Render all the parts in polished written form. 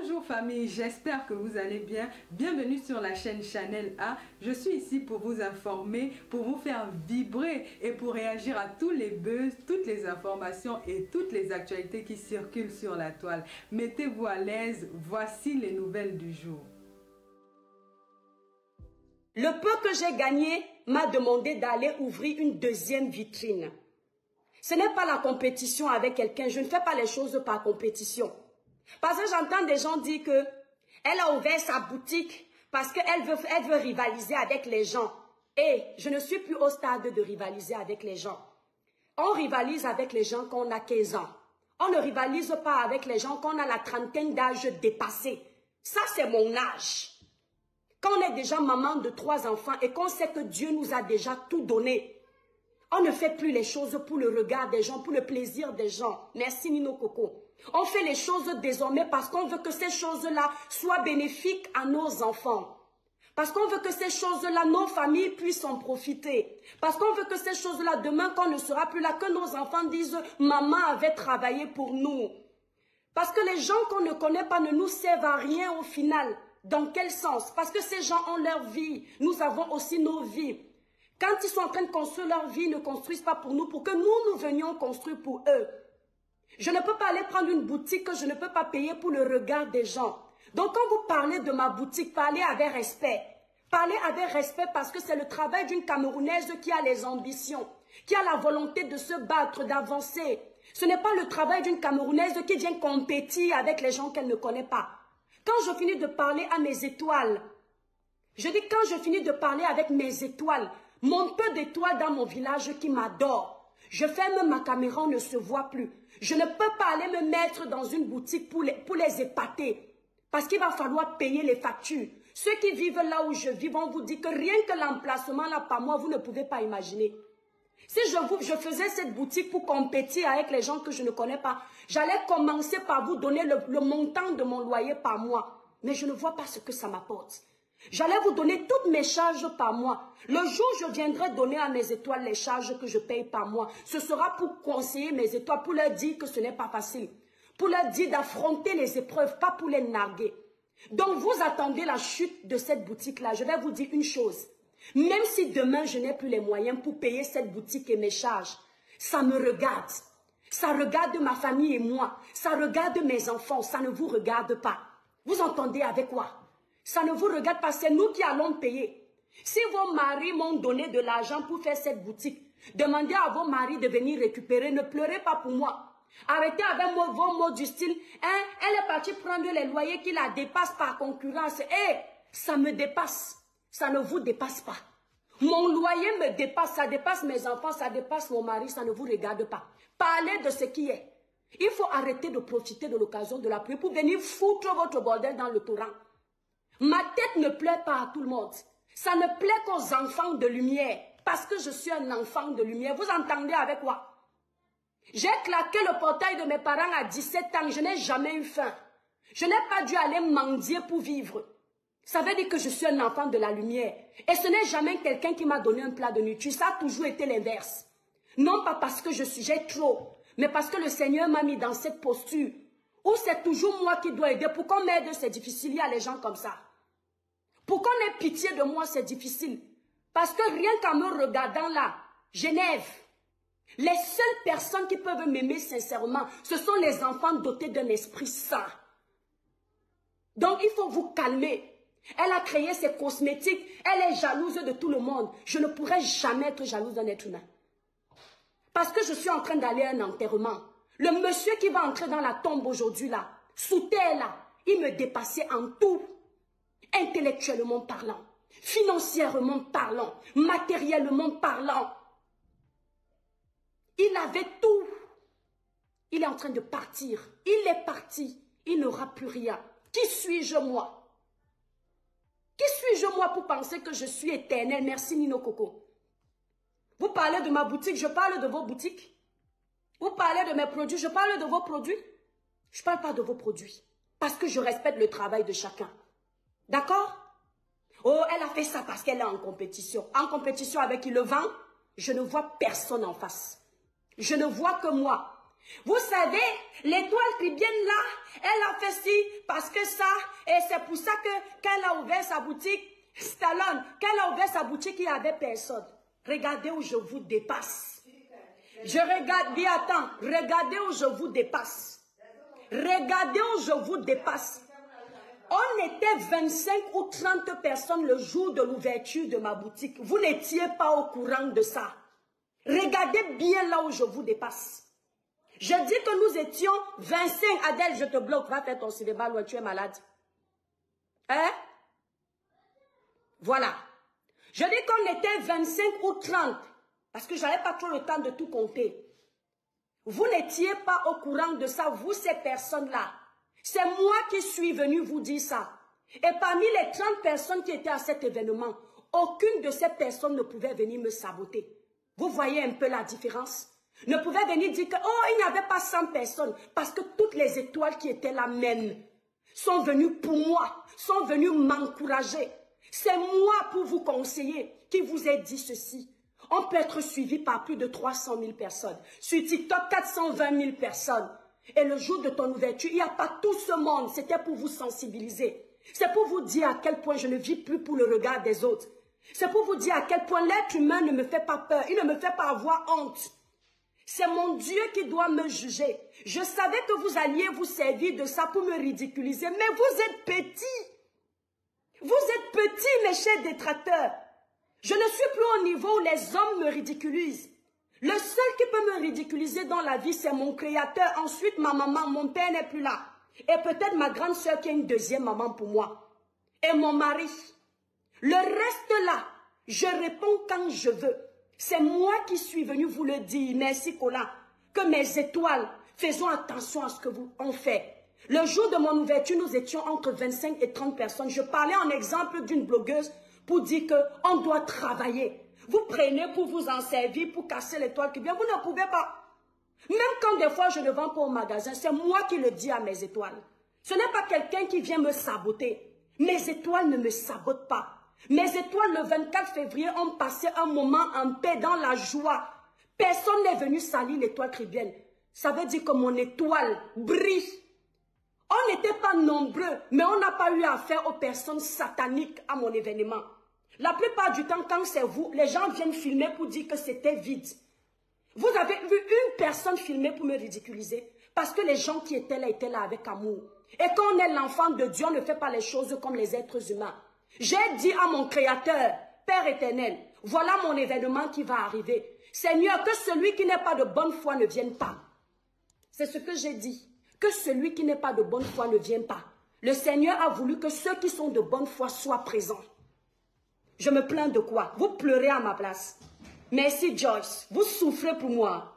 Bonjour famille, j'espère que vous allez bien. Bienvenue sur la chaîne Chanel A. Je suis ici pour vous informer, pour vous faire vibrer et pour réagir à tous les buzz, toutes les informations et toutes les actualités qui circulent sur la toile. Mettez-vous à l'aise, voici les nouvelles du jour. Le peu que j'ai gagné m'a demandé d'aller ouvrir une deuxième vitrine. Ce n'est pas la compétition avec quelqu'un, je ne fais pas les choses par compétition. Parce que j'entends des gens dire que elle a ouvert sa boutique parce qu'elle veut rivaliser avec les gens. Et je ne suis plus au stade de rivaliser avec les gens. On rivalise avec les gens quand on a 15 ans. On ne rivalise pas avec les gens quand on a la trentaine d'âge dépassé. Ça, c'est mon âge. Quand on est déjà maman de 3 enfants et qu'on sait que Dieu nous a déjà tout donné, on ne fait plus les choses pour le regard des gens, pour le plaisir des gens. Merci Nino Coco. On fait les choses désormais parce qu'on veut que ces choses-là soient bénéfiques à nos enfants. Parce qu'on veut que ces choses-là, nos familles puissent en profiter. Parce qu'on veut que ces choses-là, demain, quand on ne sera plus là, que nos enfants disent « Maman avait travaillé pour nous ». Parce que les gens qu'on ne connaît pas ne nous servent à rien au final. Dans quel sens? Parce que ces gens ont leur vie. Nous avons aussi nos vies. Quand ils sont en train de construire leur vie, ils ne construisent pas pour nous, pour que nous venions construire pour eux. Je ne peux pas aller prendre une boutique que je ne peux pas payer pour le regard des gens. Donc quand vous parlez de ma boutique, parlez avec respect. Parlez avec respect parce que c'est le travail d'une Camerounaise qui a les ambitions, qui a la volonté de se battre, d'avancer. Ce n'est pas le travail d'une Camerounaise qui vient compétir avec les gens qu'elle ne connaît pas. Quand je finis de parler à mes étoiles, je dis quand je finis de parler avec mes étoiles, mon peu d'étoiles dans mon village qui m'adore, je ferme ma caméra, on ne se voit plus. Je ne peux pas aller me mettre dans une boutique pour les épater. Parce qu'il va falloir payer les factures. Ceux qui vivent là où je vis vont vous dire que rien que l'emplacement là par moi, vous ne pouvez pas imaginer. Si je faisais cette boutique pour compétir avec les gens que je ne connais pas, j'allais commencer par vous donner le montant de mon loyer par mois. Mais je ne vois pas ce que ça m'apporte. J'allais vous donner toutes mes charges par mois. Le jour où je viendrai donner à mes étoiles les charges que je paye par mois, ce sera pour conseiller mes étoiles, pour leur dire que ce n'est pas facile. Pour leur dire d'affronter les épreuves, pas pour les narguer. Donc vous attendez la chute de cette boutique-là. Je vais vous dire une chose. Même si demain je n'ai plus les moyens pour payer cette boutique et mes charges, ça me regarde. Ça regarde ma famille et moi. Ça regarde mes enfants. Ça ne vous regarde pas. Vous entendez avec quoi? Ça ne vous regarde pas, c'est nous qui allons payer. Si vos maris m'ont donné de l'argent pour faire cette boutique, demandez à vos maris de venir récupérer, ne pleurez pas pour moi. Arrêtez avec vos mots du style, hein, elle est partie prendre les loyers qui la dépassent par concurrence. Ça me dépasse, ça ne vous dépasse pas. Mon loyer me dépasse, ça dépasse mes enfants, ça dépasse mon mari, ça ne vous regarde pas. Parlez de ce qui est. Il faut arrêter de profiter de l'occasion de la pluie pour venir foutre votre bordel dans le torrent. Ma tête ne plaît pas à tout le monde. Ça ne plaît qu'aux enfants de lumière. Parce que je suis un enfant de lumière. Vous entendez avec quoi? J'ai claqué le portail de mes parents à 17 ans. Je n'ai jamais eu faim. Je n'ai pas dû aller mendier pour vivre. Ça veut dire que je suis un enfant de la lumière. Et ce n'est jamais quelqu'un qui m'a donné un plat de nourriture. Ça a toujours été l'inverse. Non pas parce que j'ai trop, mais parce que le Seigneur m'a mis dans cette posture. Ou c'est toujours moi qui dois aider. Pour qu'on m'aide, c'est difficile. Il y a les gens comme ça. Pour qu'on ait pitié de moi, c'est difficile. Parce que rien qu'en me regardant là, Genève, les seules personnes qui peuvent m'aimer sincèrement, ce sont les enfants dotés d'un esprit saint. Donc il faut vous calmer. Elle a créé ses cosmétiques. Elle est jalouse de tout le monde. Je ne pourrais jamais être jalouse d'un être humain. Parce que je suis en train d'aller à un enterrement. Le monsieur qui va entrer dans la tombe aujourd'hui là, sous terre là, il me dépassait en tout. Intellectuellement parlant, financièrement parlant, matériellement parlant. Il avait tout. Il est en train de partir. Il est parti. Il n'aura plus rien. Qui suis-je moi? Qui suis-je moi pour penser que je suis éternel? Merci Nino Coco. Vous parlez de ma boutique, je parle de vos boutiques. Vous parlez de mes produits, je parle de vos produits. Je ne parle pas de vos produits. Parce que je respecte le travail de chacun. D'accord? Oh, elle a fait ça parce qu'elle est en compétition. En compétition avec qui le vend, je ne vois personne en face. Je ne vois que moi. Vous savez, l'étoile chrétienne là, elle a fait ci parce que ça, et c'est pour ça que quand elle a ouvert sa boutique, Stallone, quand elle a ouvert sa boutique, il n'y avait personne. Regardez où je vous dépasse. Je regarde, dis attends, regardez où je vous dépasse. Regardez où je vous dépasse. On était 25 ou 30 personnes le jour de l'ouverture de ma boutique. Vous n'étiez pas au courant de ça. Regardez bien là où je vous dépasse. Je dis que nous étions 25. Adèle, je te bloque. Va faire ton cinéma loin, tu es malade. Hein? Voilà. Je dis qu'on était 25 ou 30. Parce que je n'avais pas trop le temps de tout compter. Vous n'étiez pas au courant de ça, vous, ces personnes-là. C'est moi qui suis venu vous dire ça. Et parmi les 30 personnes qui étaient à cet événement, aucune de ces personnes ne pouvait venir me saboter. Vous voyez un peu la différence? Ne pouvait venir dire que, oh, il n'y avait pas 100 personnes. Parce que toutes les étoiles qui étaient là même sont venues pour moi, sont venues m'encourager. C'est moi pour vous conseiller qui vous ai dit ceci. On peut être suivi par plus de 300 000 personnes. Sur TikTok, 420 000 personnes. Et le jour de ton ouverture, il n'y a pas tout ce monde. C'était pour vous sensibiliser. C'est pour vous dire à quel point je ne vis plus pour le regard des autres. C'est pour vous dire à quel point l'être humain ne me fait pas peur. Il ne me fait pas avoir honte. C'est mon Dieu qui doit me juger. Je savais que vous alliez vous servir de ça pour me ridiculiser. Mais vous êtes petits. Vous êtes petits, mes chers détracteurs. Je ne suis plus au niveau où les hommes me ridiculisent. Le seul qui peut me ridiculiser dans la vie, c'est mon créateur. Ensuite, ma maman, mon père n'est plus là. Et peut-être ma grande soeur qui est une deuxième maman pour moi. Et mon mari. Le reste là, je réponds quand je veux. C'est moi qui suis venu vous le dire. Merci Colin. Que mes étoiles, faisons attention à ce que on fait. Le jour de mon ouverture, nous étions entre 25 et 30 personnes. Je parlais en exemple d'une blogueuse pour dire qu'on doit travailler. Vous prenez pour vous en servir, pour casser l'étoile qui vient. Vous ne pouvez pas. Même quand des fois je ne vends pas au magasin, c'est moi qui le dis à mes étoiles. Ce n'est pas quelqu'un qui vient me saboter. Mes étoiles ne me sabotent pas. Mes étoiles, le 24 février, ont passé un moment en paix, dans la joie. Personne n'est venu salir l'étoile chrétienne. Ça veut dire que mon étoile brille. On n'était pas nombreux, mais on n'a pas eu affaire aux personnes sataniques à mon événement. La plupart du temps, quand c'est vous, les gens viennent filmer pour dire que c'était vide. Vous avez vu une personne filmer pour me ridiculiser? Parce que les gens qui étaient là avec amour. Et quand on est l'enfant de Dieu, on ne fait pas les choses comme les êtres humains. J'ai dit à mon Créateur, Père éternel, voilà mon événement qui va arriver. Seigneur, que celui qui n'est pas de bonne foi ne vienne pas. C'est ce que j'ai dit. Que celui qui n'est pas de bonne foi ne vienne pas. Le Seigneur a voulu que ceux qui sont de bonne foi soient présents. Je me plains de quoi? Vous pleurez à ma place. Merci Joyce, vous souffrez pour moi.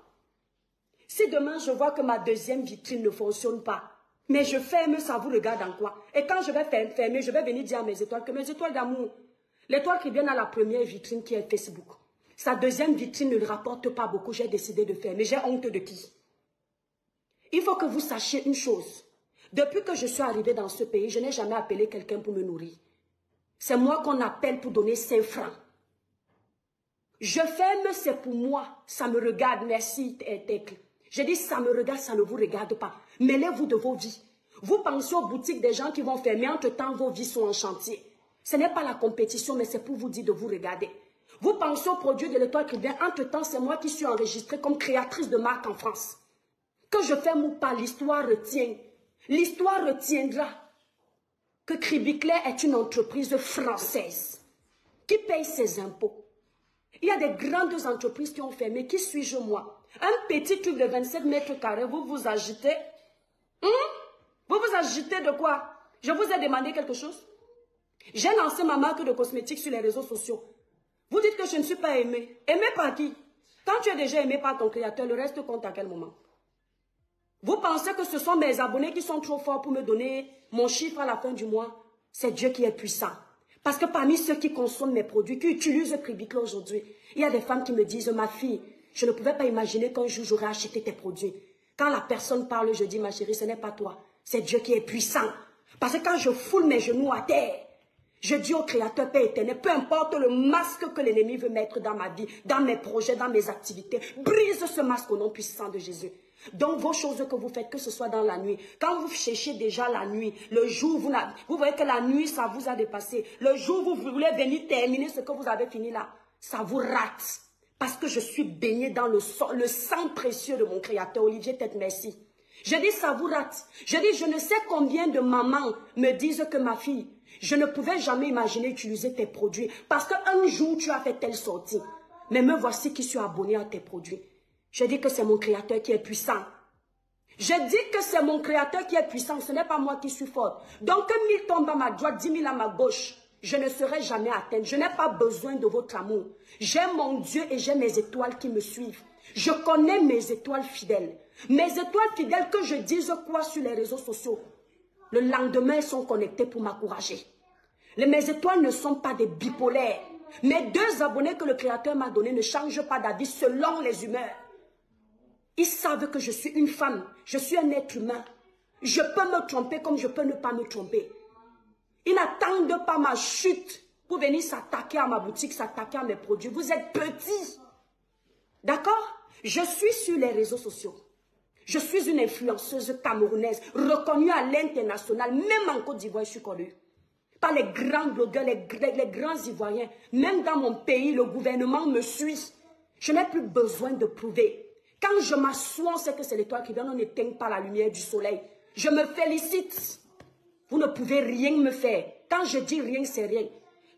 Si demain je vois que ma deuxième vitrine ne fonctionne pas, mais je ferme, ça vous regarde en quoi? Et quand je vais fermer, je vais venir dire à mes étoiles que mes étoiles d'amour, l'étoile qui vient à la première vitrine qui est Facebook, sa deuxième vitrine ne rapporte pas beaucoup, j'ai décidé de fermer. J'ai honte de qui? Il faut que vous sachiez une chose. Depuis que je suis arrivée dans ce pays, je n'ai jamais appelé quelqu'un pour me nourrir. C'est moi qu'on appelle pour donner 5 francs. Je ferme, c'est pour moi. Ça me regarde, merci Tecle. Je dis, ça me regarde, ça ne vous regarde pas. Mêlez-vous de vos vies. Vous pensez aux boutiques des gens qui vont fermer, entre-temps, vos vies sont en chantier. Ce n'est pas la compétition, mais c'est pour vous dire de vous regarder. Vous pensez aux produits de l'étoile chrétienne, entre-temps, c'est moi qui suis enregistrée comme créatrice de marque en France. Que je ferme ou pas, l'histoire retient. L'histoire retiendra que Cribicler est une entreprise française qui paye ses impôts. Il y a des grandes entreprises qui ont fermé. Qui suis-je moi? Un petit truc de 27 mètres carrés, vous vous agitez. Vous vous agitez de quoi? Je vous ai demandé quelque chose? J'ai lancé ma marque de cosmétiques sur les réseaux sociaux. Vous dites que je ne suis pas aimée. Aimée par qui? Quand tu es déjà aimé par ton créateur, le reste compte à quel moment? Vous pensez que ce sont mes abonnés qui sont trop forts pour me donner mon chiffre à la fin du mois? C'est Dieu qui est puissant. Parce que parmi ceux qui consomment mes produits, qui utilisent Cribicler aujourd'hui, il y a des femmes qui me disent, ma fille, je ne pouvais pas imaginer qu'un jour j'aurais acheté tes produits. Quand la personne parle, je dis, ma chérie, ce n'est pas toi. C'est Dieu qui est puissant. Parce que quand je foule mes genoux à terre, je dis au Créateur, Père éternel, peu importe le masque que l'ennemi veut mettre dans ma vie, dans mes projets, dans mes activités, brise ce masque au nom puissant de Jésus. Donc, vos choses que vous faites, que ce soit dans la nuit, quand vous cherchez déjà la nuit, le jour, vous voyez que la nuit, ça vous a dépassé. Le jour, vous voulez venir terminer ce que vous avez fini là, ça vous rate. Parce que je suis baignée dans le sang précieux de mon Créateur. Olivier Tête, merci. Je dis, ça vous rate. Je dis, je ne sais combien de mamans me disent que ma fille, je ne pouvais jamais imaginer utiliser tes produits. Parce qu'un jour, tu as fait telle sortie. Mais me voici qui suis abonné à tes produits. Je dis que c'est mon Créateur qui est puissant. Je dis que c'est mon Créateur qui est puissant. Ce n'est pas moi qui suis forte. Donc, 1000 tombent à ma droite, 10 000 à ma gauche. Je ne serai jamais atteinte. Je n'ai pas besoin de votre amour. J'ai mon Dieu et j'ai mes étoiles qui me suivent. Je connais mes étoiles fidèles. Mes étoiles fidèles, que je dise quoi sur les réseaux sociaux, le lendemain, elles sont connectées pour m'encourager. Mes étoiles ne sont pas des bipolaires. Mes 2 abonnés que le Créateur m'a donnés ne changent pas d'avis selon les humeurs. Ils savent que je suis une femme. Je suis un être humain. Je peux me tromper comme je peux ne pas me tromper. Ils n'attendent pas ma chute pour venir s'attaquer à ma boutique, s'attaquer à mes produits. Vous êtes petits. D'accord? Je suis sur les réseaux sociaux. Je suis une influenceuse camerounaise, reconnue à l'international. Même en Côte d'Ivoire, je suis connue. Par les grands blogueurs, les grands Ivoiriens. Même dans mon pays, le gouvernement me suit. Je n'ai plus besoin de prouver. Quand je m'assois, on sait que c'est l'étoile qui vient, on n'éteint pas la lumière du soleil. Je me félicite. Vous ne pouvez rien me faire. Quand je dis rien, c'est rien.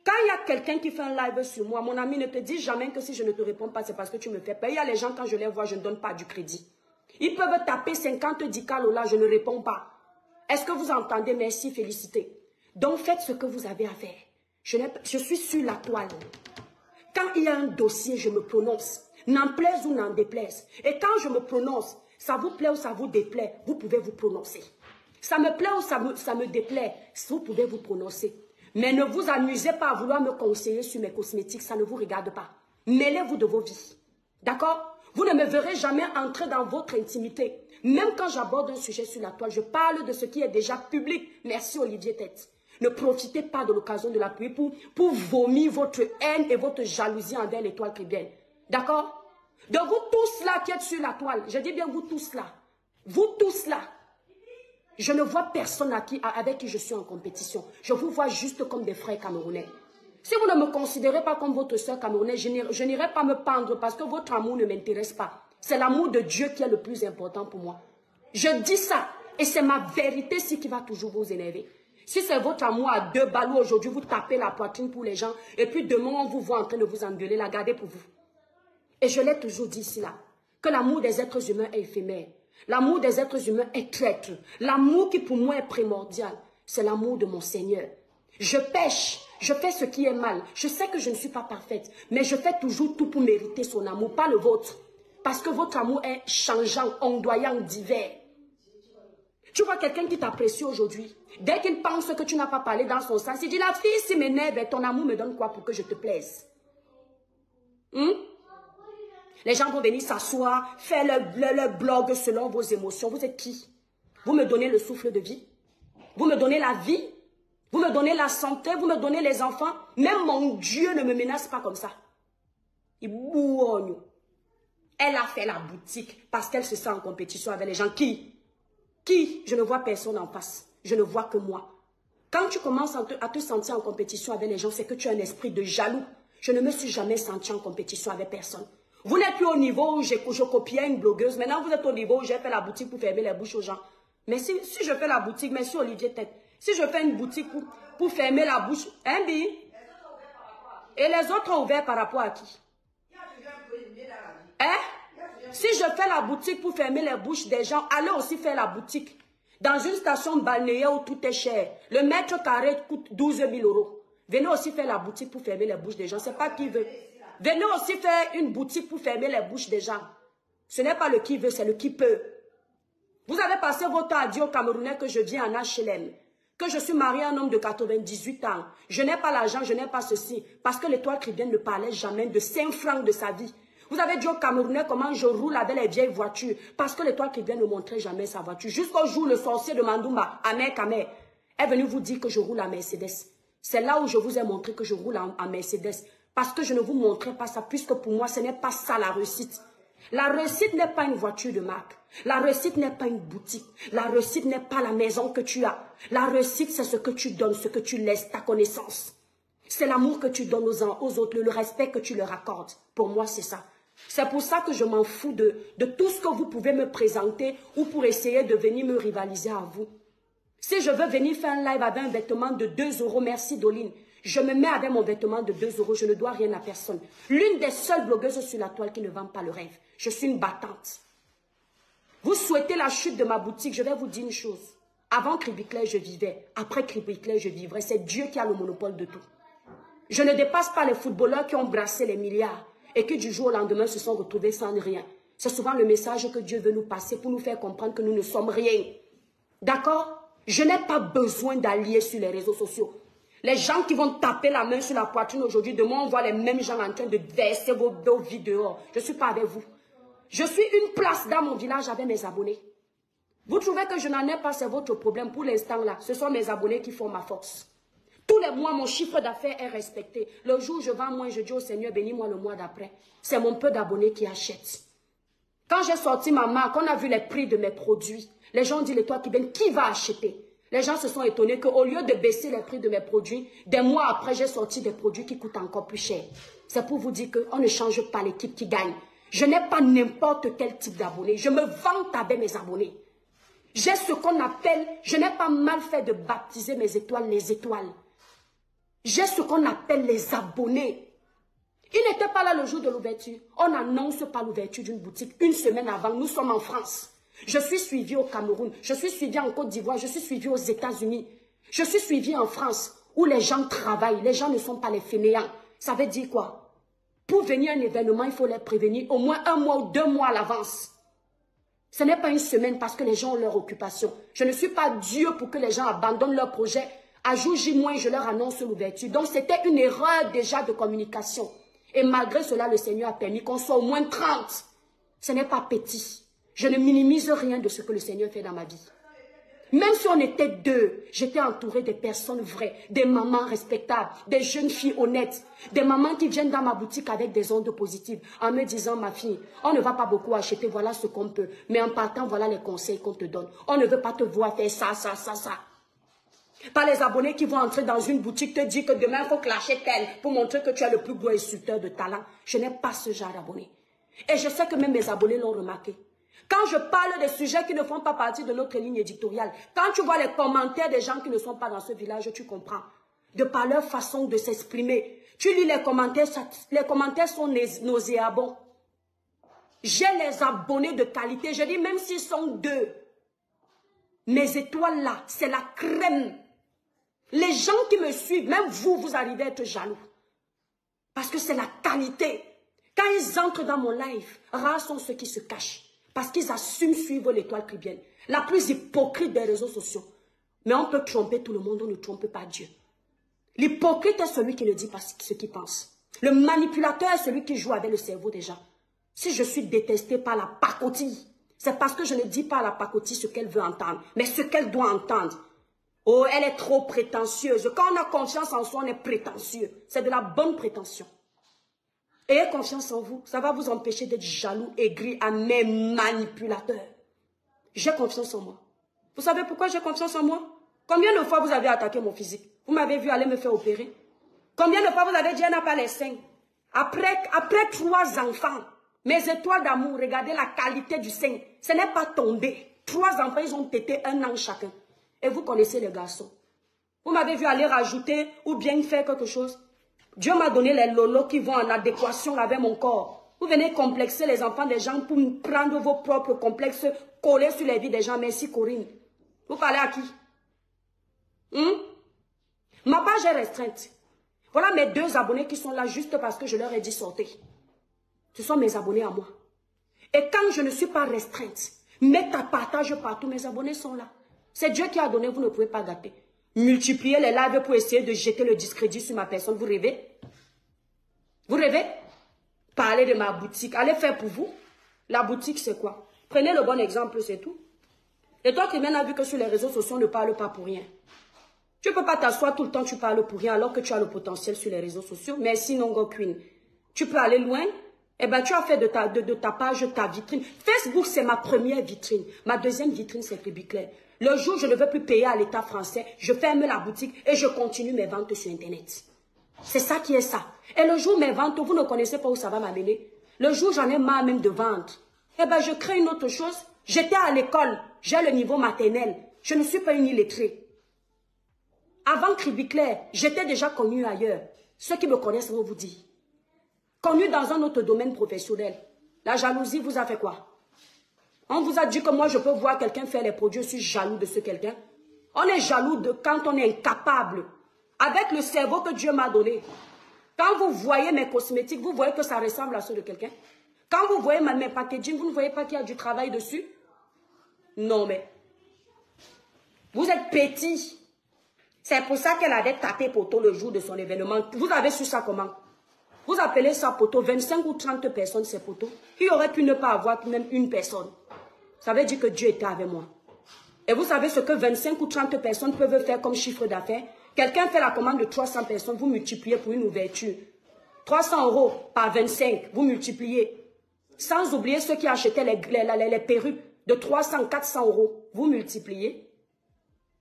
Quand il y a quelqu'un qui fait un live sur moi, mon ami, ne te dis jamais que si je ne te réponds pas, c'est parce que tu me fais peur. Il y a les gens, quand je les vois, je ne donne pas du crédit. Ils peuvent taper 50 dicales là, je ne réponds pas. Est-ce que vous entendez? Merci, félicité. Donc faites ce que vous avez à faire. Je suis sur la toile. Quand il y a un dossier, je me prononce. N'en plaise ou n'en déplaise. Et quand je me prononce, ça vous plaît ou ça vous déplaît, vous pouvez vous prononcer. Ça me plaît ou ça me déplaît, vous pouvez vous prononcer. Mais ne vous amusez pas à vouloir me conseiller sur mes cosmétiques, ça ne vous regarde pas. Mêlez-vous de vos vies. D'accord? Vous ne me verrez jamais entrer dans votre intimité. Même quand j'aborde un sujet sur la toile, je parle de ce qui est déjà public. Merci Olivier Tête. Ne profitez pas de l'occasion de l'appuyer pour vomir votre haine et votre jalousie envers l'étoile chrétienne. D'accord? Donc vous tous là qui êtes sur la toile, je dis bien vous tous là. Vous tous là. Je ne vois personne avec qui je suis en compétition. Je vous vois juste comme des frères camerounais. Si vous ne me considérez pas comme votre soeur camerounaise, je n'irai pas me pendre parce que votre amour ne m'intéresse pas. C'est l'amour de Dieu qui est le plus important pour moi. Je dis ça et c'est ma vérité qui va toujours vous énerver. Si c'est votre amour à 2 balles, aujourd'hui vous tapez la poitrine pour les gens et puis demain on vous voit en train de vous engueuler, la gardez pour vous. Et je l'ai toujours dit ici là, que l'amour des êtres humains est éphémère. L'amour des êtres humains est traître. L'amour qui pour moi est primordial, c'est l'amour de mon Seigneur. Je pêche, je fais ce qui est mal. Je sais que je ne suis pas parfaite, mais je fais toujours tout pour mériter son amour, pas le vôtre. Parce que votre amour est changeant, ondoyant, divers. Tu vois quelqu'un qui t'apprécie aujourd'hui, dès qu'il pense que tu n'as pas parlé dans son sens, il dit la fille si m'énerve, ton amour me donne quoi pour que je te plaise? Les gens vont venir s'asseoir, faire leur blog selon vos émotions. Vous êtes qui? Vous me donnez le souffle de vie? Vous me donnez la vie? Vous me donnez la santé? Vous me donnez les enfants? Même mon Dieu ne me menace pas comme ça. Il bouonne. Elle a fait la boutique parce qu'elle se sent en compétition avec les gens. Qui? Je ne vois personne en face. Je ne vois que moi. Quand tu commences à te sentir en compétition avec les gens, c'est que tu as un esprit de jaloux. Je ne me suis jamais senti en compétition avec personne. Vous n'êtes plus au niveau où je copiais une blogueuse. Maintenant, vous êtes au niveau où j'ai fait la boutique pour fermer les bouches aux gens. Mais si je fais la boutique, merci Olivier Tête. Si je fais une boutique pour fermer la bouche, hein, Bi? Et les autres ont ouvert par rapport à qui? Hein? Si je fais la boutique pour fermer les bouches des gens, allez aussi faire la boutique. Dans une station balnéaire où tout est cher, le mètre carré coûte 12 000 €. Venez aussi faire la boutique pour fermer les bouches des gens. C'est pas qui veut. Venez aussi faire une boutique pour fermer les bouches des gens. Ce n'est pas le qui veut, c'est le qui peut. Vous avez passé votre temps à dire aux Camerounais que je viens en HLM, que je suis marié à un homme de 98 ans. Je n'ai pas l'argent, je n'ai pas ceci. Parce que l'étoile chrétienne ne parlait jamais de 5 francs de sa vie. Vous avez dit aux Camerounais comment je roule avec les vieilles voitures. Parce que l'étoile chrétienne ne montrait jamais sa voiture. Jusqu'au jour, le sorcier de Mandoumba, Amer Kamer, est venu vous dire que je roule en Mercedes. C'est là où je vous ai montré que je roule en Mercedes. Parce que je ne vous montrais pas ça, puisque pour moi, ce n'est pas ça la réussite. La réussite n'est pas une voiture de marque. La réussite n'est pas une boutique. La réussite n'est pas la maison que tu as. La réussite, c'est ce que tu donnes, ce que tu laisses, ta connaissance. C'est l'amour que tu donnes aux uns, aux autres, le respect que tu leur accordes. Pour moi, c'est ça. C'est pour ça que je m'en fous de tout ce que vous pouvez me présenter ou pour essayer de venir me rivaliser à vous. Si je veux venir faire un live avec un vêtement de 2 €, merci Doline. Je me mets avec mon vêtement de 2 €, je ne dois rien à personne. L'une des seules blogueuses sur la toile qui ne vend pas le rêve. Je suis une battante. Vous souhaitez la chute de ma boutique, je vais vous dire une chose. Avant Cribiclet, je vivais. Après Cribiclet, je vivrai. C'est Dieu qui a le monopole de tout. Je ne dépasse pas les footballeurs qui ont brassé les milliards et qui du jour au lendemain se sont retrouvés sans rien. C'est souvent le message que Dieu veut nous passer pour nous faire comprendre que nous ne sommes rien. D'accord? Je n'ai pas besoin d'alliés sur les réseaux sociaux. Les gens qui vont taper la main sur la poitrine aujourd'hui, demain on voit les mêmes gens en train de verser vos vies dehors. Je ne suis pas avec vous. Je suis une place dans mon village avec mes abonnés. Vous trouvez que je n'en ai pas, c'est votre problème. Pour l'instant là, ce sont mes abonnés qui font ma force. Tous les mois, mon chiffre d'affaires est respecté. Le jour où je vends moins, je dis au Seigneur, bénis-moi le mois d'après. C'est mon peu d'abonnés qui achètent. Quand j'ai sorti ma marque, on a vu les prix de mes produits. Les gens disent, toi qui va acheter? Les gens se sont étonnés qu'au lieu de baisser les prix de mes produits, des mois après, j'ai sorti des produits qui coûtent encore plus cher. C'est pour vous dire qu'on ne change pas l'équipe qui gagne. Je n'ai pas n'importe quel type d'abonnés. Je me vante avec mes abonnés. J'ai ce qu'on appelle, je n'ai pas mal fait de baptiser mes étoiles, les étoiles. J'ai ce qu'on appelle les abonnés. Ils n'étaient pas là le jour de l'ouverture. On n'annonce pas l'ouverture d'une boutique une semaine avant. Nous sommes en France. Je suis suivie au Cameroun. Je suis suivie en Côte d'Ivoire. Je suis suivie aux États-Unis. Je suis suivie en France où les gens travaillent. Les gens ne sont pas les fainéants. Ça veut dire quoi? Pour venir à un événement, il faut les prévenir au moins 1 mois ou 2 mois à l'avance. Ce n'est pas une semaine parce que les gens ont leur occupation. Je ne suis pas Dieu pour que les gens abandonnent leur projet. À jour J-, je leur annonce l'ouverture. Donc, c'était une erreur déjà de communication. Et malgré cela, le Seigneur a permis qu'on soit au moins 30. Ce n'est pas petit. Je ne minimise rien de ce que le Seigneur fait dans ma vie. Même si on était 2, j'étais entourée des personnes vraies, des mamans respectables, des jeunes filles honnêtes, des mamans qui viennent dans ma boutique avec des ondes positives en me disant, ma fille, on ne va pas beaucoup acheter, voilà ce qu'on peut. Mais en partant, voilà les conseils qu'on te donne. On ne veut pas te voir faire ça, ça, ça, ça. Pas les abonnés qui vont entrer dans une boutique te dire que demain, il faut clasher tel pour montrer que tu es le plus gros insulteur de talent. Je n'ai pas ce genre d'abonnés. Et je sais que même mes abonnés l'ont remarqué. Quand je parle des sujets qui ne font pas partie de notre ligne éditoriale, quand tu vois les commentaires des gens qui ne sont pas dans ce village, tu comprends. De par leur façon de s'exprimer. Tu lis les commentaires sont nauséabonds. J'ai les abonnés de qualité. Je dis même s'ils sont 2. Mes étoiles là, c'est la crème. Les gens qui me suivent, même vous, vous arrivez à être jaloux. Parce que c'est la qualité. Quand ils entrent dans mon live, rares sont ceux qui se cachent. Parce qu'ils assument suivre l'étoile cribienne. La plus hypocrite des réseaux sociaux. Mais on peut tromper tout le monde, on ne trompe pas Dieu. L'hypocrite est celui qui ne dit pas ce qu'il pense. Le manipulateur est celui qui joue avec le cerveau des gens. Si je suis détestée par la pacotille, c'est parce que je ne dis pas à la pacotille ce qu'elle veut entendre, mais ce qu'elle doit entendre. Oh, elle est trop prétentieuse. Quand on a confiance en soi, on est prétentieux. C'est de la bonne prétention. Ayez confiance en vous. Ça va vous empêcher d'être jaloux, aigri à mes manipulateurs. J'ai confiance en moi. Vous savez pourquoi j'ai confiance en moi? Combien de fois vous avez attaqué mon physique? Vous m'avez vu aller me faire opérer? Combien de fois vous avez dit elle n'a pas les seins? Après 3 enfants, mes étoiles d'amour, regardez la qualité du sein. Ce n'est pas tombé. 3 enfants, ils ont tété 1 an chacun. Et vous connaissez les garçons. Vous m'avez vu aller rajouter ou bien faire quelque chose. Dieu m'a donné les lolos qui vont en adéquation avec mon corps. Vous venez complexer les enfants des gens pour prendre vos propres complexes, coller sur les vies des gens. Merci Corinne. Vous parlez à qui? Ma page est restreinte. Voilà mes 2 abonnés qui sont là juste parce que je leur ai dit sortez. Ce sont mes abonnés à moi. Et quand je ne suis pas restreinte, mets ta partage partout, mes abonnés sont là. C'est Dieu qui a donné, vous ne pouvez pas gâter. Multiplier les lives pour essayer de jeter le discrédit sur ma personne. Vous rêvez? Vous rêvez? Parler de ma boutique. Allez faire pour vous. La boutique, c'est quoi? Prenez le bon exemple, c'est tout. Et toi, Clément, a vu que sur les réseaux sociaux, on ne parle pas pour rien. Tu ne peux pas t'asseoir tout le temps, tu parles pour rien, alors que tu as le potentiel sur les réseaux sociaux. Merci, Nongo Queen. Tu peux aller loin. Eh bien, tu as fait de ta page ta vitrine. Facebook, c'est ma première vitrine. Ma deuxième vitrine, c'est Cribiclair. Le jour où je ne veux plus payer à l'État français, je ferme la boutique et je continue mes ventes sur Internet. C'est ça qui est ça. Et le jour où mes ventes, vous ne connaissez pas où ça va m'amener. Le jour où j'en ai marre même de vendre, eh bien, je crée une autre chose. J'étais à l'école, j'ai le niveau maternel. Je ne suis pas une illettrée. Avant Cribiclair, j'étais déjà connue ailleurs. Ceux qui me connaissent vont vous dire. Connue dans un autre domaine professionnel. La jalousie vous a fait quoi? On vous a dit que moi, je peux voir quelqu'un faire les produits, je suis jaloux de ce quelqu'un. On est jaloux de quand on est incapable. Avec le cerveau que Dieu m'a donné. Quand vous voyez mes cosmétiques, vous voyez que ça ressemble à ceux de quelqu'un. Quand vous voyez mes packaging, vous ne voyez pas qu'il y a du travail dessus? Non, mais vous êtes petit. C'est pour ça qu'elle avait tapé poteau le jour de son événement. Vous avez su ça comment? Vous appelez ça poteau, 25 ou 30 personnes, c'est poteau. Il aurait pu ne pas avoir même une personne. Ça veut dire que Dieu était avec moi. Et vous savez ce que 25 ou 30 personnes peuvent faire comme chiffre d'affaires? Quelqu'un fait la commande de 300 personnes, vous multipliez pour une ouverture. 300 € par 25, vous multipliez. Sans oublier ceux qui achetaient les perruques de 300, 400 €, vous multipliez.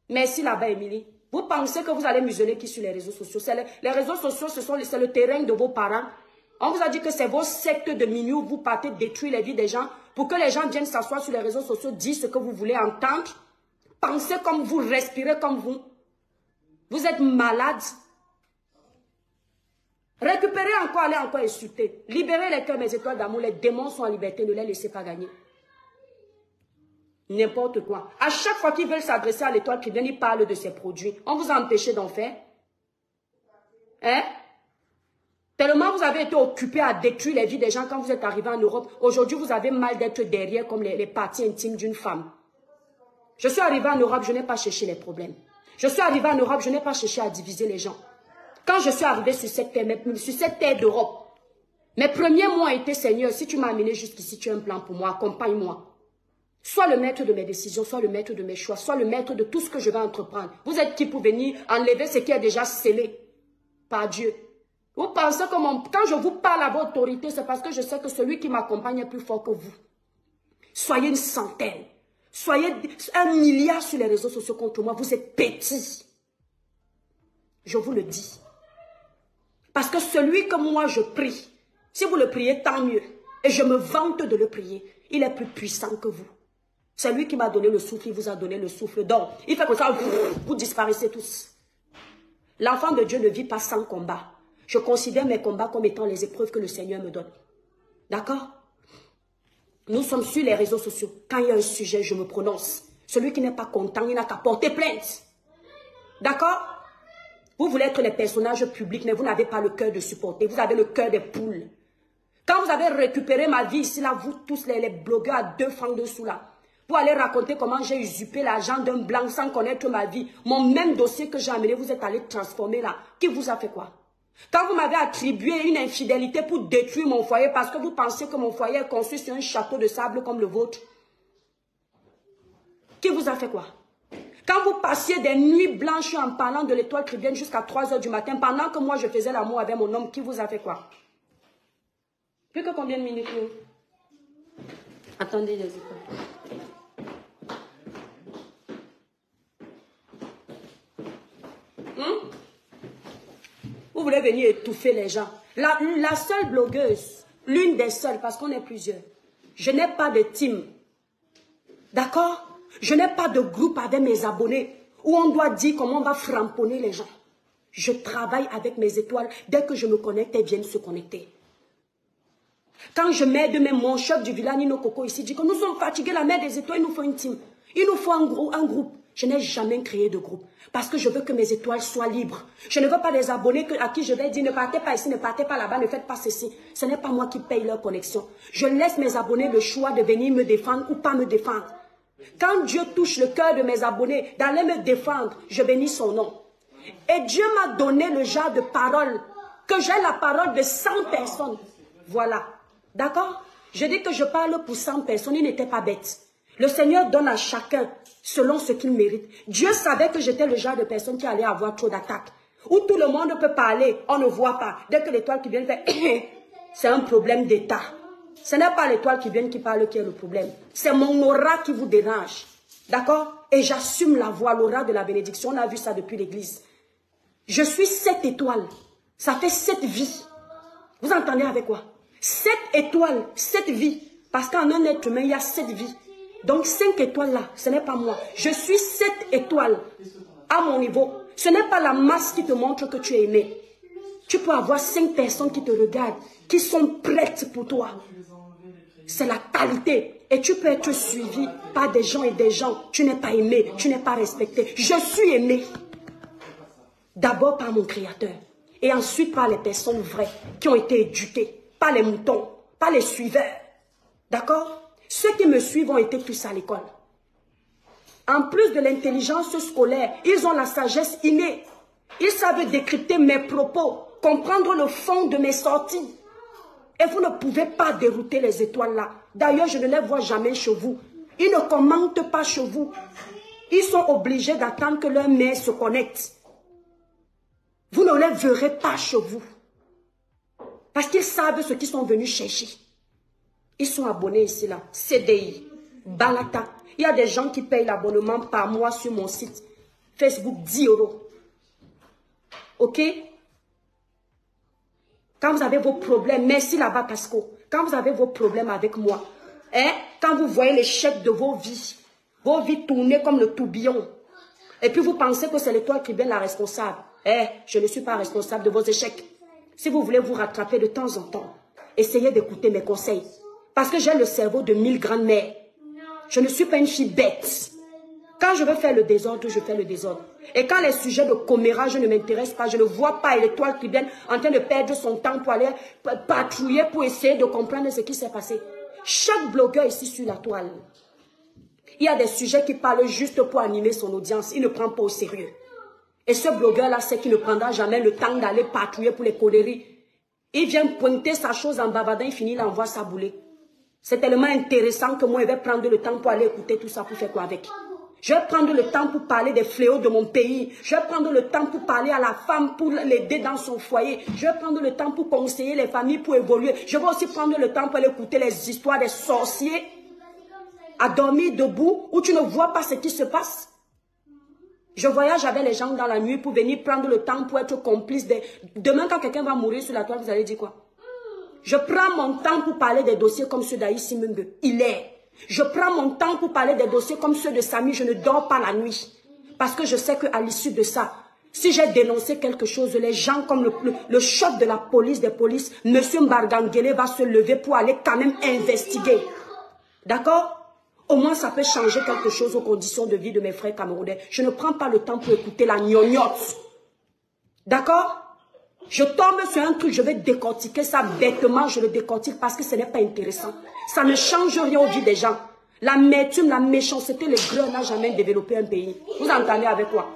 Merci là-bas, Émilie. Vous pensez que vous allez museler qui sur les réseaux sociaux? Les réseaux sociaux, c'est le terrain de vos parents. On vous a dit que c'est vos sectes de minuit où vous partez détruire les vies des gens pour que les gens viennent s'asseoir sur les réseaux sociaux, dire ce que vous voulez entendre. Pensez comme vous, respirez comme vous. Vous êtes malade. Récupérez encore, allez encore insulter. Libérez les cœurs, mes étoiles d'amour. Les démons sont en liberté, ne les laissez pas gagner. N'importe quoi. À chaque fois qu'ils veulent s'adresser à l'étoile qui vient, ils parlent de ses produits. On vous a empêché d'en faire. Hein? Tellement vous avez été occupé à détruire les vies des gens quand vous êtes arrivé en Europe. Aujourd'hui, vous avez mal d'être derrière comme les parties intimes d'une femme. Je suis arrivé en Europe, je n'ai pas cherché les problèmes. Je suis arrivé en Europe, je n'ai pas cherché à diviser les gens. Quand je suis arrivé sur cette terre d'Europe, mes premiers mots étaient, Seigneur, si tu m'as amené jusqu'ici, tu as un plan pour moi, accompagne-moi. Sois le maître de mes décisions, sois le maître de mes choix, sois le maître de tout ce que je vais entreprendre. Vous êtes qui pour venir enlever ce qui est déjà scellé par Dieu? Vous pensez que quand je vous parle à votre autorité, c'est parce que je sais que celui qui m'accompagne est plus fort que vous. Soyez une centaine, soyez 1 milliard sur les réseaux sociaux contre moi, vous êtes petits. Je vous le dis. Parce que celui que moi je prie, si vous le priez, tant mieux. Et je me vante de le prier. Il est plus puissant que vous. C'est lui qui m'a donné le souffle, il vous a donné le souffle. Donc, il fait comme ça, vous disparaissez tous. L'enfant de Dieu ne vit pas sans combat. Je considère mes combats comme étant les épreuves que le Seigneur me donne. D'accord? Nous sommes sur les réseaux sociaux. Quand il y a un sujet, je me prononce. Celui qui n'est pas content, il n'a qu'à porter plainte. D'accord? Vous voulez être les personnages publics, mais vous n'avez pas le cœur de supporter. Vous avez le cœur des poules. Quand vous avez récupéré ma vie ici, là, vous tous les blogueurs à 2 francs dessous, là, vous allez raconter comment j'ai usurpé l'argent d'un blanc sans connaître ma vie. Mon même dossier que j'ai amené, vous êtes allé transformer là. Qui vous a fait quoi? Quand vous m'avez attribué une infidélité pour détruire mon foyer parce que vous pensez que mon foyer est construit sur un château de sable comme le vôtre. Qui vous a fait quoi? Quand vous passiez des nuits blanches en parlant de l'étoile chrétienne jusqu'à 3 h du matin, pendant que moi je faisais l'amour avec mon homme, qui vous a fait quoi? Plus que combien de minutes? Attendez les écoles. Vous voulez venir étouffer les gens. La seule blogueuse, l'une des seules, parce qu'on est plusieurs, je n'ai pas de team. D'accord? Je n'ai pas de groupe avec mes abonnés où on doit dire comment on va framponner les gens. Je travaille avec mes étoiles. Dès que je me connecte, elles viennent se connecter. Quand je mets de même mon chef du village, Nino Coco, ici, dit que nous sommes fatigués, la mère des étoiles, il nous faut une team. Il nous faut un groupe. Je n'ai jamais créé de groupe. Parce que je veux que mes étoiles soient libres. Je ne veux pas des abonnés à qui je vais dire ne partez pas ici, ne partez pas là-bas, ne faites pas ceci. Ce n'est pas moi qui paye leur connexion. Je laisse mes abonnés le choix de venir me défendre ou pas me défendre. Quand Dieu touche le cœur de mes abonnés d'aller me défendre, je bénis son nom. Et Dieu m'a donné le genre de parole, que j'ai la parole de 100 personnes. Voilà. D'accord? Je dis que je parle pour 100 personnes, il n'était pas bête. Le Seigneur donne à chacun selon ce qu'il mérite. Dieu savait que j'étais le genre de personne qui allait avoir trop d'attaques. Où tout le monde peut parler, on ne voit pas. Dès que l'étoile qui vient faire, c'est un problème d'état. Ce n'est pas l'étoile qui vient qui parle qui est le problème. C'est mon aura qui vous dérange. D'accord? Et j'assume la voix, l'aura de la bénédiction. On a vu ça depuis l'église. Je suis 7 étoiles. Ça fait 7 vies. Vous entendez avec quoi? 7 étoiles, 7 vies. Parce qu'en un être humain, il y a 7 vies. Donc 5 étoiles là, ce n'est pas moi. Je suis 7 étoiles à mon niveau. Ce n'est pas la masse qui te montre que tu es aimé. Tu peux avoir 5 personnes qui te regardent, qui sont prêtes pour toi. C'est la qualité. Et tu peux être suivi par des gens et des gens. Tu n'es pas aimé, tu n'es pas respecté. Je suis aimé. D'abord par mon Créateur. Et ensuite par les personnes vraies qui ont été éduquées. Pas les moutons, pas les suiveurs. D'accord? Ceux qui me suivent ont été tous à l'école. En plus de l'intelligence scolaire, ils ont la sagesse innée. Ils savent décrypter mes propos, comprendre le fond de mes sorties. Et vous ne pouvez pas dérouter les étoiles là. D'ailleurs, je ne les vois jamais chez vous. Ils ne commentent pas chez vous. Ils sont obligés d'attendre que leur mère se connecte. Vous ne les verrez pas chez vous. Parce qu'ils savent ce qu'ils sont venus chercher. Ils sont abonnés ici là. CDI, Balata. Il y a des gens qui payent l'abonnement par mois sur mon site. Facebook, 10 €. Ok? Quand vous avez vos problèmes, merci là-bas Pasco. Quand vous avez vos problèmes avec moi, hein, quand vous voyez l'échec de vos vies tourner comme le tourbillon, et puis vous pensez que c'est l'étoile qui est bien la responsable. Je ne suis pas responsable de vos échecs. Si vous voulez vous rattraper de temps en temps, essayez d'écouter mes conseils. Parce que j'ai le cerveau de 1000 grandes-mères. Je ne suis pas une fille bête. Quand je veux faire le désordre, je fais le désordre. Et quand les sujets de commérage ne m'intéressent pas, je ne vois pas l'étoile qui vient en train de perdre son temps pour aller patrouiller, pour essayer de comprendre ce qui s'est passé. Chaque blogueur ici sur la toile, il y a des sujets qui parlent juste pour animer son audience. Il ne prend pas au sérieux. Et ce blogueur-là sait qu'il ne prendra jamais le temps d'aller patrouiller pour les conneries. Il vient pointer sa chose en bavardant, il finit, il envoie sa boulée. C'est tellement intéressant que moi, je vais prendre le temps pour aller écouter tout ça, pour faire quoi avec? Je vais prendre le temps pour parler des fléaux de mon pays. Je vais prendre le temps pour parler à la femme, pour l'aider dans son foyer. Je vais prendre le temps pour conseiller les familles, pour évoluer. Je vais aussi prendre le temps pour aller écouter les histoires des sorciers à dormir debout, où tu ne vois pas ce qui se passe. Je voyage avec les gens dans la nuit pour venir prendre le temps pour être complice des... Demain, quand quelqu'un va mourir sur la toile, vous allez dire quoi? Je prends mon temps pour parler des dossiers comme ceux d'Aïssi Mumbe. Il est. Je prends mon temps pour parler des dossiers comme ceux de Samy. Je ne dors pas la nuit. Parce que je sais qu'à l'issue de ça, si j'ai dénoncé quelque chose, les gens comme le chef de la police, des polices, M. Mbargangele va se lever pour aller quand même investiguer. D'accord? Au moins, ça peut changer quelque chose aux conditions de vie de mes frères camerounais. Je ne prends pas le temps pour écouter la gnognotte. D'accord? Je tombe sur un truc, je vais décortiquer ça bêtement, je le décortique parce que ce n'est pas intéressant. Ça ne change rien aux vies des gens. L'amertume, la méchanceté, le greu n'a jamais développé un pays. Vous entendez avec quoi?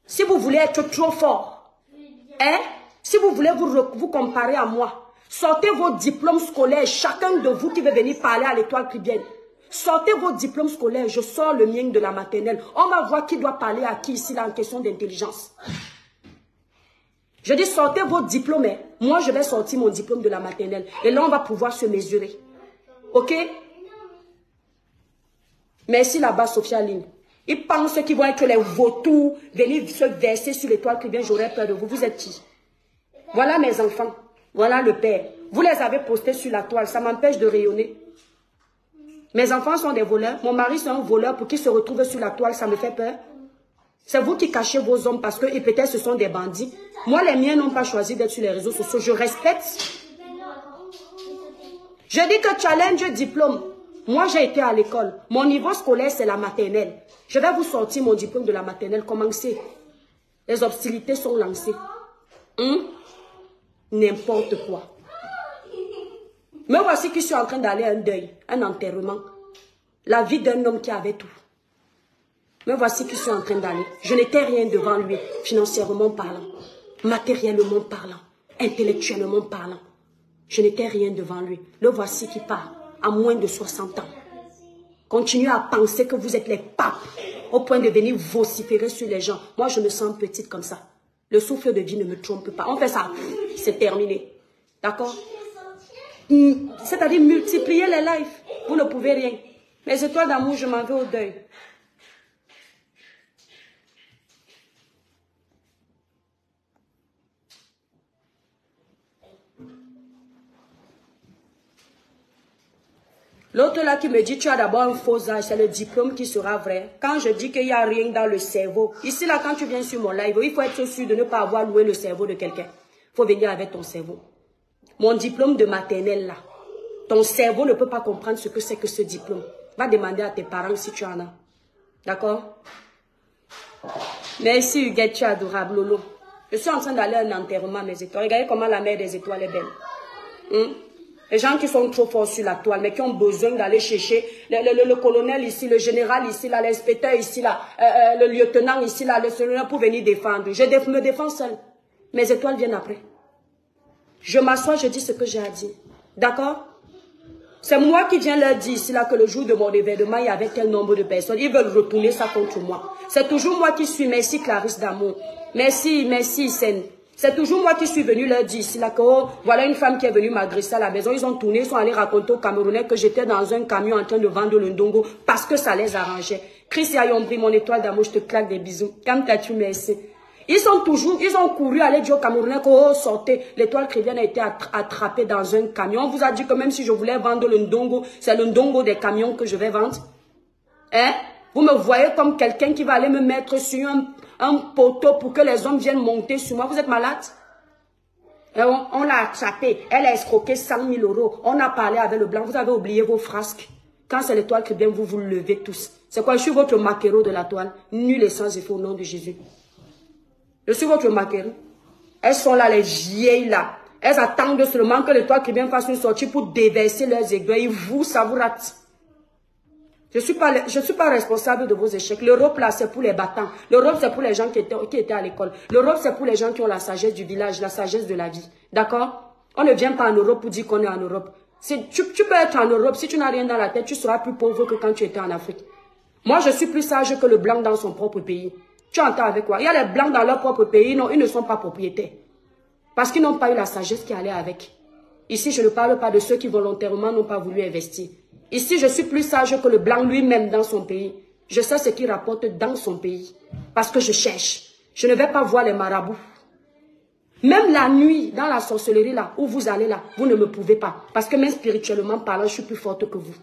Si vous voulez être trop fort, hein? Si vous voulez vous comparer à moi, sortez vos diplômes scolaires, chacun de vous qui veut venir parler à l'étoile cubaine. Sortez vos diplômes scolaires, je sors le mien de la maternelle. On va voir qui doit parler à qui ici là en question d'intelligence. Je dis sortez vos diplômes. Moi je vais sortir mon diplôme de la maternelle. Et là on va pouvoir se mesurer. Ok? Merci là-bas Sophia Ling. Ils pensent qu'ils vont être les vautours, venir se verser sur l'étoile cubaine, j'aurais peur de vous. Vous êtes qui? Voilà mes enfants. Voilà le père. Vous les avez postés sur la toile. Ça m'empêche de rayonner. Mes enfants sont des voleurs. Mon mari c'est un voleur pour qu'ils se retrouvent sur la toile. Ça me fait peur. C'est vous qui cachez vos hommes parce que peut-être ce sont des bandits. Moi, les miens n'ont pas choisi d'être sur les réseaux sociaux. Je respecte. Je dis que challenge diplôme. Moi, j'ai été à l'école. Mon niveau scolaire, c'est la maternelle. Je vais vous sortir mon diplôme de la maternelle. Commencez. Les hostilités sont lancées. N'importe quoi. Me voici qui suis en train d'aller à un deuil, un enterrement. La vie d'un homme qui avait tout. Me voici qui suis en train d'aller. Je n'étais rien devant lui, financièrement parlant, matériellement parlant, intellectuellement parlant. Je n'étais rien devant lui. Le voici qui part à moins de 60 ans. Continuez à penser que vous êtes les papes au point de venir vociférer sur les gens. Moi, je me sens petite comme ça. Le souffle de vie ne me trompe pas. On fait ça. c'est terminé. D'accord? C'est-à-dire multiplier les lives. Vous ne pouvez rien. Mes étoiles d'amour, je m'en vais au deuil. L'autre là qui me dit, tu as d'abord un faux âge, c'est le diplôme qui sera vrai. Quand je dis qu'il n'y a rien dans le cerveau, ici là, quand tu viens sur mon live, il faut être sûr de ne pas avoir loué le cerveau de quelqu'un. Il faut venir avec ton cerveau. Mon diplôme de maternelle là, ton cerveau ne peut pas comprendre ce que c'est que ce diplôme. Va demander à tes parents si tu en as. D'accord? Merci Huguette, tu es adorable, Lolo. Je suis en train d'aller à un enterrement, mes étoiles. Regardez comment la mère des étoiles est belle. Les gens qui sont trop forts sur la toile, mais qui ont besoin d'aller chercher le colonel ici, le général ici, là, l'inspecteur ici, là, le lieutenant ici, là, le soldat pour venir défendre. Je me défends seul. Mes étoiles viennent après. Je m'assois, je dis ce que j'ai à dire. D'accord? C'est moi qui viens leur dire ici, là, que le jour de mon événement, il y avait tel nombre de personnes. Ils veulent retourner ça contre moi. C'est toujours moi qui suis. Merci Clarisse d'amour. Merci Sen. C'est toujours moi qui suis venu leur dire ici, là, que oh, voilà une femme qui est venue m'agresser à la maison. Ils ont tourné, ils sont allés raconter aux Camerounais que j'étais dans un camion en train de vendre le ndongo parce que ça les arrangeait. Chris Ayombri, mon étoile d'amour, je te claque des bisous. Quand t'as-tu merci. Ils ont couru aller dire aux Camerounais que oh, sortez. L'étoile chrétienne a été attrapée dans un camion. On vous a dit que même si je voulais vendre le ndongo, c'est le ndongo des camions que je vais vendre. Hein? Vous me voyez comme quelqu'un qui va aller me mettre sur un poteau pour que les hommes viennent monter sur moi. Vous êtes malade? On l'a attrapé. Elle a escroqué 100 000 €. On a parlé avec le blanc. Vous avez oublié vos frasques. Quand c'est l'étoile chrétienne, vous vous levez tous. C'est quoi? Je suis votre maquereau de la toile. Nul et sans effet au nom de Jésus. Je suis votre maquereau. Elles sont là, les vieilles là. Elles attendent seulement que l'étoile chrétienne fasse une sortie pour déverser leurs aiguilles. Vous, ça vous rate. Je ne suis pas responsable de vos échecs. L'Europe, là, c'est pour les battants. L'Europe, c'est pour les gens qui étaient à l'école. L'Europe, c'est pour les gens qui ont la sagesse du village, la sagesse de la vie. D'accord? On ne vient pas en Europe pour dire qu'on est en Europe. Tu peux être en Europe, si tu n'as rien dans la tête, tu seras plus pauvre que quand tu étais en Afrique. Moi, je suis plus sage que le blanc dans son propre pays. Tu entends avec quoi? Il y a les blancs dans leur propre pays, non, ils ne sont pas propriétaires. Parce qu'ils n'ont pas eu la sagesse qui allait avec. Ici, je ne parle pas de ceux qui volontairement n'ont pas voulu investir. Ici, je suis plus sage que le blanc lui-même dans son pays. Je sais ce qu'il rapporte dans son pays. Parce que je cherche. Je ne vais pas voir les marabouts. Même la nuit, dans la sorcellerie là, où vous allez là, vous ne me pouvez pas. Parce que même spirituellement parlant, je suis plus forte que vous.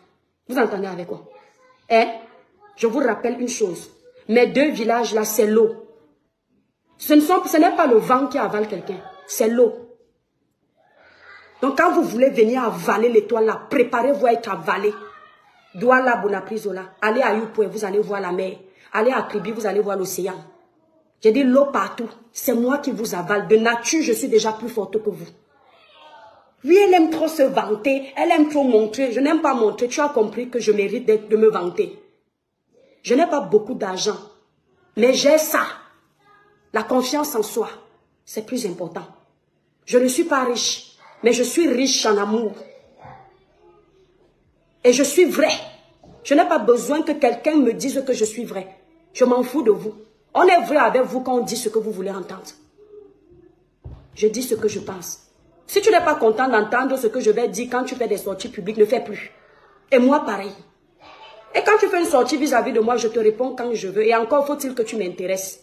Vous entendez avec quoi? Hein? Je vous rappelle une chose. Mes deux villages là, c'est l'eau. Ce n'est pas le vent qui avale quelqu'un. C'est l'eau. Donc, quand vous voulez venir avaler l'étoile là, préparez-vous à être avalé. Douala, Bonaprisola. Allez à Youpoué, vous allez voir la mer. Allez à Kribi, vous allez voir l'océan. J'ai dit l'eau partout. C'est moi qui vous avale. De nature, je suis déjà plus forte que vous. Oui, elle aime trop se vanter. Elle aime trop montrer. Je n'aime pas montrer. Tu as compris que je mérite de me vanter. Je n'ai pas beaucoup d'argent. Mais j'ai ça. La confiance en soi, c'est plus important. Je ne suis pas riche. Mais je suis riche en amour. Et je suis vrai. Je n'ai pas besoin que quelqu'un me dise que je suis vrai. Je m'en fous de vous. On est vrai avec vous quand on dit ce que vous voulez entendre. Je dis ce que je pense. Si tu n'es pas content d'entendre ce que je vais dire quand tu fais des sorties publiques, ne fais plus. Et moi, pareil. Et quand tu fais une sortie vis-à-vis de moi, je te réponds quand je veux. Et encore faut-il que tu m'intéresses.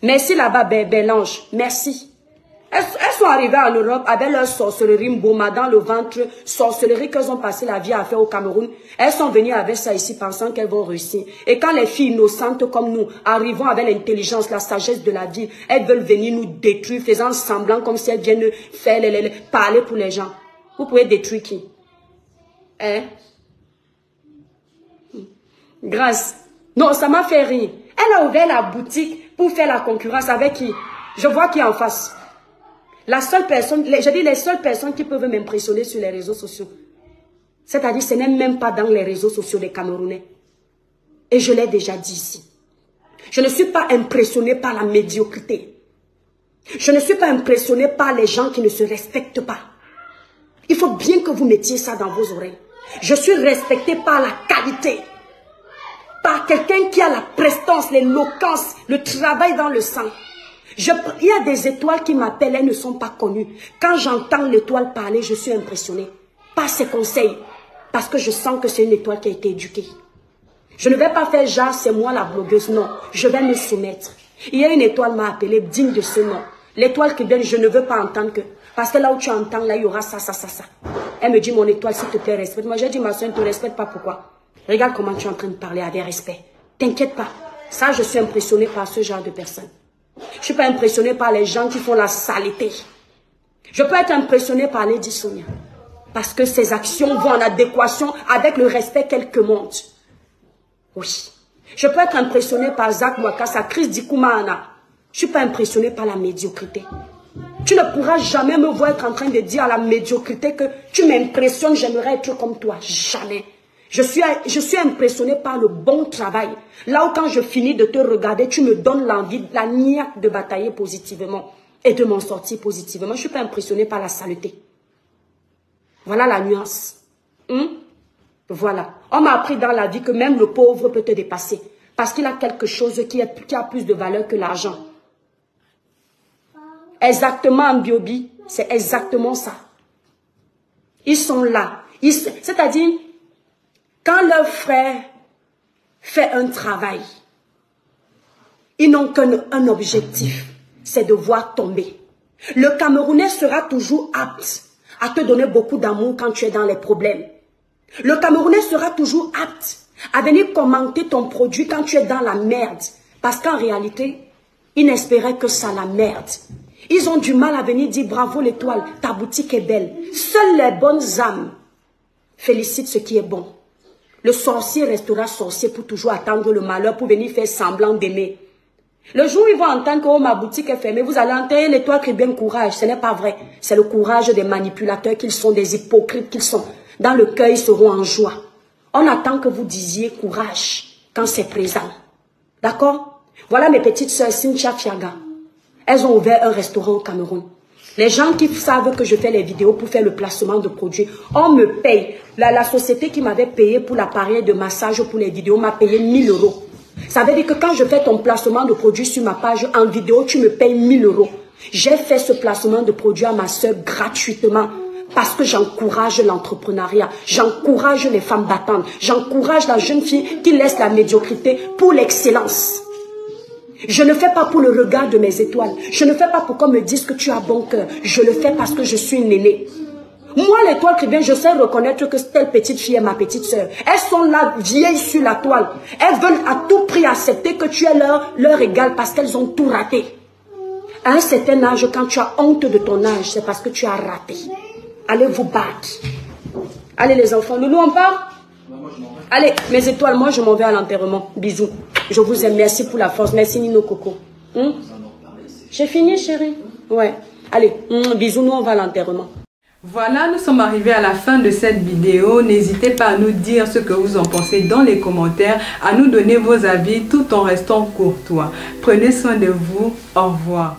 Merci là-bas, Bélange. Merci. Elles sont arrivées en Europe avec leur sorcellerie Mboma dans le ventre, sorcellerie qu'elles ont passé la vie à faire au Cameroun. Elles sont venues avec ça ici pensant qu'elles vont réussir. Et quand les filles innocentes comme nous arrivons avec l'intelligence, la sagesse de la vie, elles veulent venir nous détruire, faisant semblant comme si elles viennent faire parler pour les gens. Vous pouvez détruire qui? Hein? Grâce. Non, ça m'a fait rire. Elle a ouvert la boutique pour faire la concurrence avec qui? Je vois qui est en face. La seule personne, je dis les seules personnes qui peuvent m'impressionner sur les réseaux sociaux. C'est-à-dire, ce n'est même pas dans les réseaux sociaux des Camerounais. Et je l'ai déjà dit ici. Je ne suis pas impressionnée par la médiocrité. Je ne suis pas impressionnée par les gens qui ne se respectent pas. Il faut bien que vous mettiez ça dans vos oreilles. Je suis respectée par la qualité. Par quelqu'un qui a la prestance, l'éloquence, le travail dans le sang. Il y a des étoiles qui m'appellent, elles ne sont pas connues. Quand j'entends l'étoile parler, je suis impressionnée par ses conseils. Parce que je sens que c'est une étoile qui a été éduquée. Je ne vais pas faire genre, c'est moi la blogueuse, non. Je vais me soumettre. Il y a une étoile m'a appelée, digne de ce nom. L'étoile qui vient, je ne veux pas entendre que... Parce que là où tu entends, là, il y aura ça, ça, ça, ça. Elle me dit, mon étoile, s'il te plaît, respecte. Moi, j'ai dit, ma soeur, ne te respecte pas, pourquoi? Regarde comment tu es en train de parler avec respect. T'inquiète pas. Ça, je suis impressionnée par ce genre de personnes. Je ne suis pas impressionnée par les gens qui font la saleté. Je peux être impressionnée par Lady Sonia. Parce que ses actions vont en adéquation avec le respect qu'elle commande. Oui. Je peux être impressionnée par Zach Mwakasa, Chris Dikoumana. Je ne suis pas impressionnée par la médiocrité. Tu ne pourras jamais me voir être en train de dire à la médiocrité que tu m'impressionnes, j'aimerais être comme toi. Jamais. Je suis impressionnée par le bon travail. Là où quand je finis de te regarder, tu me donnes l'envie, la niaque de batailler positivement et de m'en sortir positivement. Je ne suis pas impressionnée par la saleté. Voilà la nuance. Voilà. On m'a appris dans la vie que même le pauvre peut te dépasser. Parce qu'il a quelque chose qui a plus de valeur que l'argent. Exactement en Biobi, c'est exactement ça. Ils sont là. C'est-à-dire, quand leur frère fait un travail, ils n'ont qu'un objectif, c'est de voir tomber. Le Camerounais sera toujours apte à te donner beaucoup d'amour quand tu es dans les problèmes. Le Camerounais sera toujours apte à venir commenter ton produit quand tu es dans la merde. Parce qu'en réalité, ils n'espéraient que ça, la merde. Ils ont du mal à venir dire bravo l'étoile, ta boutique est belle. Seules les bonnes âmes félicitent ce qui est bon. Le sorcier restera sorcier pour toujours attendre le malheur, pour venir faire semblant d'aimer. Le jour où ils vont entendre que oh, ma boutique est fermée, vous allez entendre l'étoile qui bien courage. Ce n'est pas vrai. C'est le courage des manipulateurs qu'ils sont, des hypocrites qu'ils sont. Dans le cœur, ils seront en joie. On attend que vous disiez courage quand c'est présent. D'accord? Voilà mes petites sœurs Cynthia Fiaga. Elles ont ouvert un restaurant au Cameroun. Les gens qui savent que je fais les vidéos pour faire le placement de produits, on me paye. La société qui m'avait payé pour l'appareil de massage pour les vidéos m'a payé 1000 €. Ça veut dire que quand je fais ton placement de produits sur ma page en vidéo, tu me payes 1000 €. J'ai fait ce placement de produits à ma soeur gratuitement parce que j'encourage l'entrepreneuriat, j'encourage les femmes battantes, j'encourage la jeune fille qui laisse la médiocrité pour l'excellence. Je ne fais pas pour le regard de mes étoiles. Je ne fais pas pour qu'on me dise que tu as bon cœur. Je le fais parce que je suis une aînée. Moi, l'étoile qui vient, je sais reconnaître que telle petite fille est ma petite sœur. Elles sont là, vieilles sur la toile. Elles veulent à tout prix accepter que tu es leur égal parce qu'elles ont tout raté. À un certain âge, quand tu as honte de ton âge, c'est parce que tu as raté. Allez vous battre. Allez les enfants, Loulou, on part? Allez, mes étoiles, moi je m'en vais à l'enterrement. Bisous. Je vous aime, merci pour la force. Merci Nino Coco. J'ai fini chérie? Ouais. Allez, bisous, nous on va à l'enterrement. Voilà, nous sommes arrivés à la fin de cette vidéo. N'hésitez pas à nous dire ce que vous en pensez dans les commentaires, à nous donner vos avis tout en restant courtois. Prenez soin de vous. Au revoir.